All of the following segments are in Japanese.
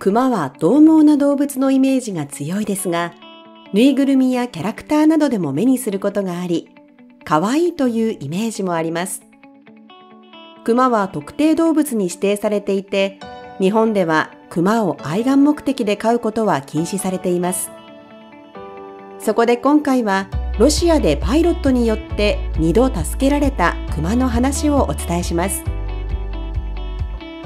熊は獰猛な動物のイメージが強いですが、ぬいぐるみやキャラクターなどでも目にすることがあり、可愛いというイメージもあります。熊は特定動物に指定されていて、日本では熊を愛玩目的で飼うことは禁止されています。そこで今回は、ロシアでパイロットによって2度助けられた熊の話をお伝えします。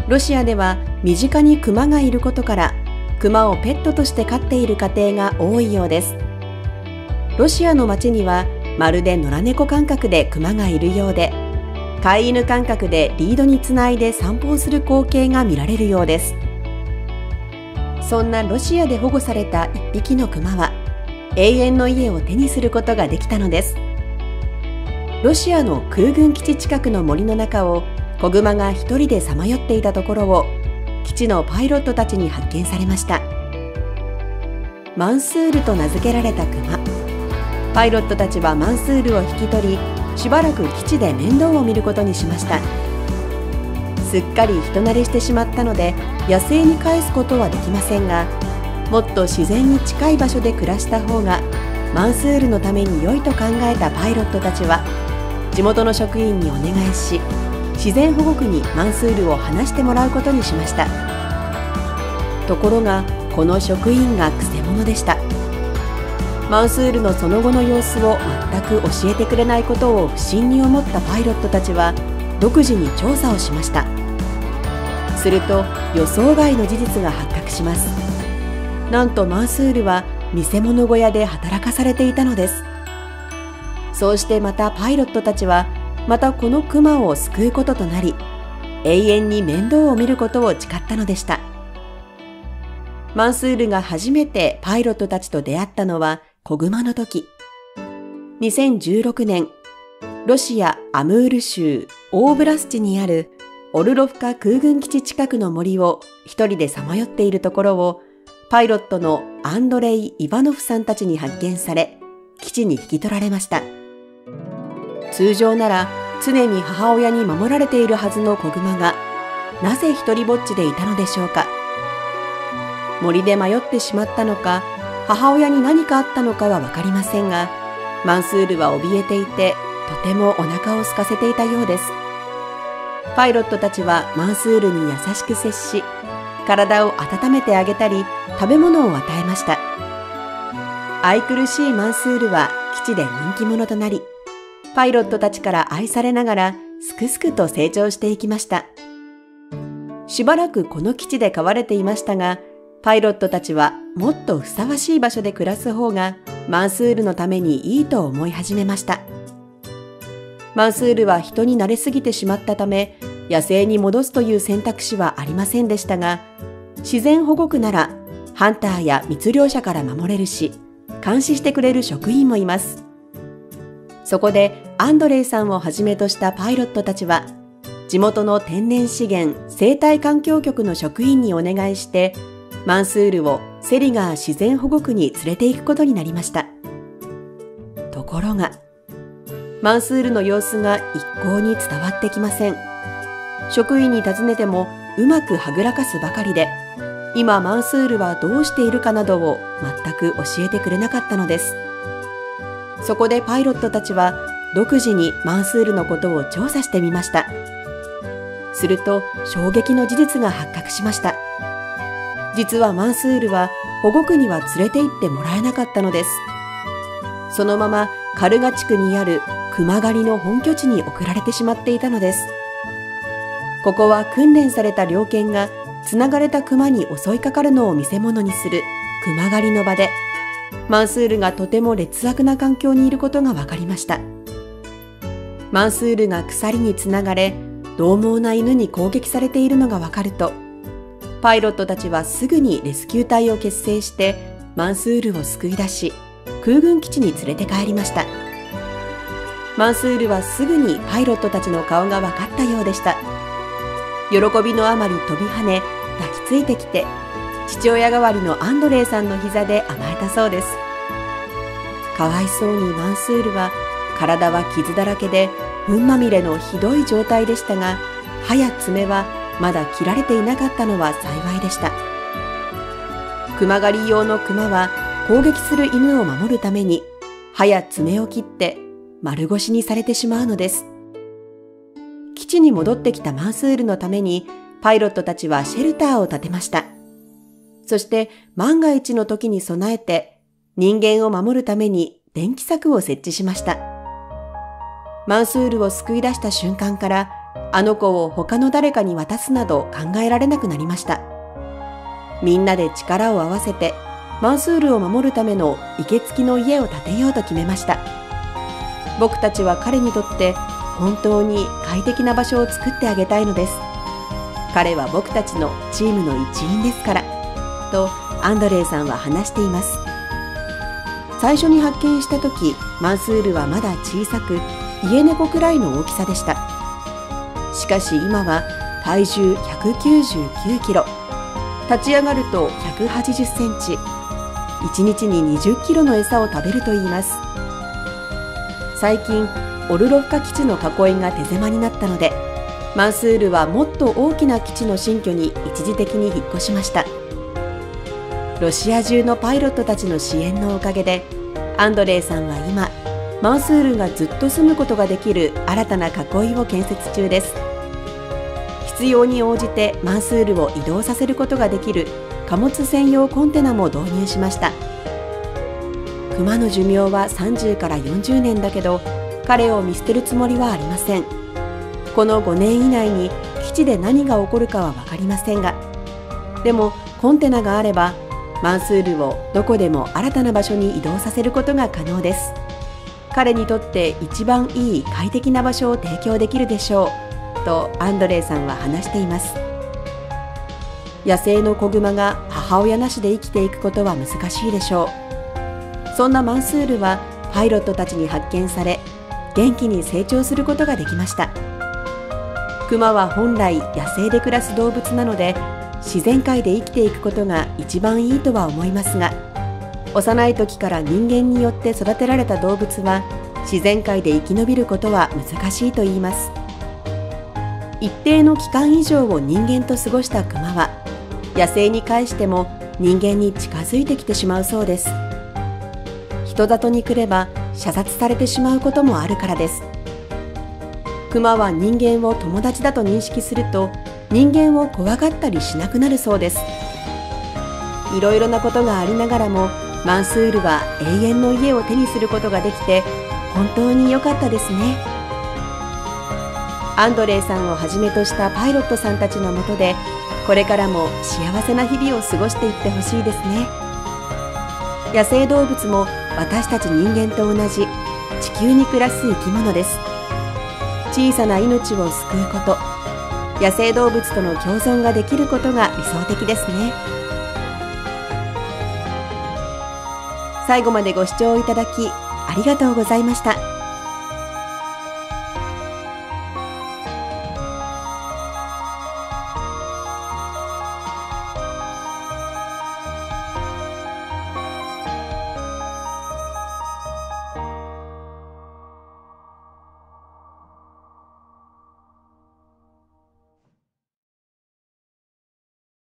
ロシアでは身近に熊がいることから、熊をペットとして飼っている家庭が多いようです。ロシアの街にはまるで野良猫感覚で熊がいるようで、飼い犬感覚でリードにつないで散歩をする光景が見られるようです。そんなロシアで保護された1匹の熊は、永遠の家を手にすることができたのです。ロシアの空軍基地近くの森の中を子熊が一人でさまよっていたところを、基地のパイロットたちに発見されました。マンスールと名付けられた熊。パイロットたちはマンスールを引き取り、しばらく基地で面倒を見ることにしました。すっかり人慣れしてしまったので、野生に返すことはできませんが、もっと自然に近い場所で暮らした方がマンスールのために良いと考えたパイロットたちは、地元の職員にお願いし、自然保護区にマンスールを放してもらうことにしました。ところがこの職員がくせ者でした。マンスールのその後の様子を全く教えてくれないことを不審に思ったパイロットたちは独自に調査をしました。すると予想外の事実が発覚します。なんとマンスールは見せ物小屋で働かされていたのです。そうしてまたパイロットたちはまたこのクマを救うこととなり、永遠に面倒を見ることを誓ったのでした。マンスールが初めてパイロットたちと出会ったのは子熊の時。2016年、ロシア・アムール州オーブラスチにあるオルロフカ空軍基地近くの森を一人でさまよっているところを、パイロットのアンドレイ・イバノフさんたちに発見され、基地に引き取られました。通常なら常に母親に守られているはずの子熊が、なぜ一人ぼっちでいたのでしょうか。森で迷ってしまったのか、母親に何かあったのかはわかりませんが、マンスールは怯えていて、とてもお腹を空かせていたようです。パイロットたちはマンスールに優しく接し、体を温めてあげたり、食べ物を与えました。愛くるしいマンスールは基地で人気者となり、パイロットたちから愛されながらすくすくと成長していきました。しばらくこの基地で飼われていましたが、パイロットたちはもっとふさわしい場所で暮らす方がマンスールのためにいいと思い始めました。マンスールは人に慣れすぎてしまったため、野生に戻すという選択肢はありませんでしたが、自然保護区ならハンターや密猟者から守れるし、監視してくれる職員もいます。そこでアンドレイさんをはじめとしたパイロットたちは、地元の天然資源生態環境局の職員にお願いして、マンスールをセリガー自然保護区に連れて行くことになりました。ところが、マンスールの様子が一向に伝わってきません。職員に尋ねてもうまくはぐらかすばかりで、今マンスールはどうしているかなどを全く教えてくれなかったのです。そこでパイロットたちは独自にマンスールのことを調査してみました。すると衝撃の事実が発覚しました。実はマンスールは保護区には連れて行ってもらえなかったのです。そのままカルガ地区にある熊狩りの本拠地に送られてしまっていたのです。ここは訓練された猟犬がつながれた熊に襲いかかるのを見せ物にする熊狩りの場で、マンスールがとても劣悪な環境にいることが分かりました。マンスールが鎖につながれ、獰猛な犬に攻撃されているのが分かると、パイロットたちはすぐにレスキュー隊を結成してマンスールを救い出し、空軍基地に連れて帰りました。マンスールはすぐにパイロットたちの顔が分かったようでした。喜びのあまり飛び跳ね、抱きついてきて、父親代わりのアンドレイさんの膝で甘えたそうです。かわいそうにマンスールは体は傷だらけで糞まみれのひどい状態でしたが、歯や爪はまだ切られていなかったのは幸いでした。熊狩り用の熊は攻撃する犬を守るために歯や爪を切って丸腰にされてしまうのです。基地に戻ってきたマンスールのためにパイロットたちはシェルターを建てました。そして万が一の時に備えて人間を守るために電気柵を設置しました。マンスールを救い出した瞬間からあの子を他の誰かに渡すなど考えられなくなりました。みんなで力を合わせてマンスールを守るための生けつきの家を建てようと決めました。僕たちは彼にとって本当に快適な場所を作ってあげたいのです。彼は僕たちのチームの一員ですから、とアンドレイさんは話しています。最初に発見した時、マンスールはまだ小さく、家猫くらいの大きさでした。しかし今は体重199キロ、立ち上がると180センチ、1日に20キロの餌を食べるといいます。最近、オルロフカ基地の囲いが手狭になったので、マンスールはもっと大きな基地の新居に一時的に引っ越しました。ロシア中のパイロットたちの支援のおかげで、アンドレイさんは今、マンスールがずっと住むことができる新たな囲いを建設中です。必要に応じてマンスールを移動させることができる貨物専用コンテナも導入しました。クマの寿命は30から40年だけど、彼を見捨てるつもりはありません。この5年以内に基地で何が起こるかは分かりませんが、でもコンテナがあればマンスールをどこでも新たな場所に移動させることが可能です。彼にとって一番いい快適な場所を提供できるでしょう、とアンドレイさんは話しています。野生の子グマが母親なしで生きていくことは難しいでしょう。そんなマンスールはパイロットたちに発見され、元気に成長することができました。クマは本来野生で暮らす動物なので、自然界で生きていくことが一番いいとは思いますが、幼い時から人間によって育てられた動物は自然界で生き延びることは難しいと言います。一定の期間以上を人間と過ごしたクマは野生に帰しても人間に近づいてきてしまうそうです。人里に来れば射殺されてしまうこともあるからです。クマは人間を友達だと認識すると人間を怖がったりしなくなるそうです。いろいろなことがありながらもマンスールは永遠の家を手にすることができて本当に良かったですね。アンドレイさんをはじめとしたパイロットさんたちのもとでこれからも幸せな日々を過ごしていってほしいですね。野生動物も私たち人間と同じ地球に暮らす生き物です。小さな命を救うこと、野生動物との共存ができることが理想的ですね。最後までご視聴いただきありがとうございました。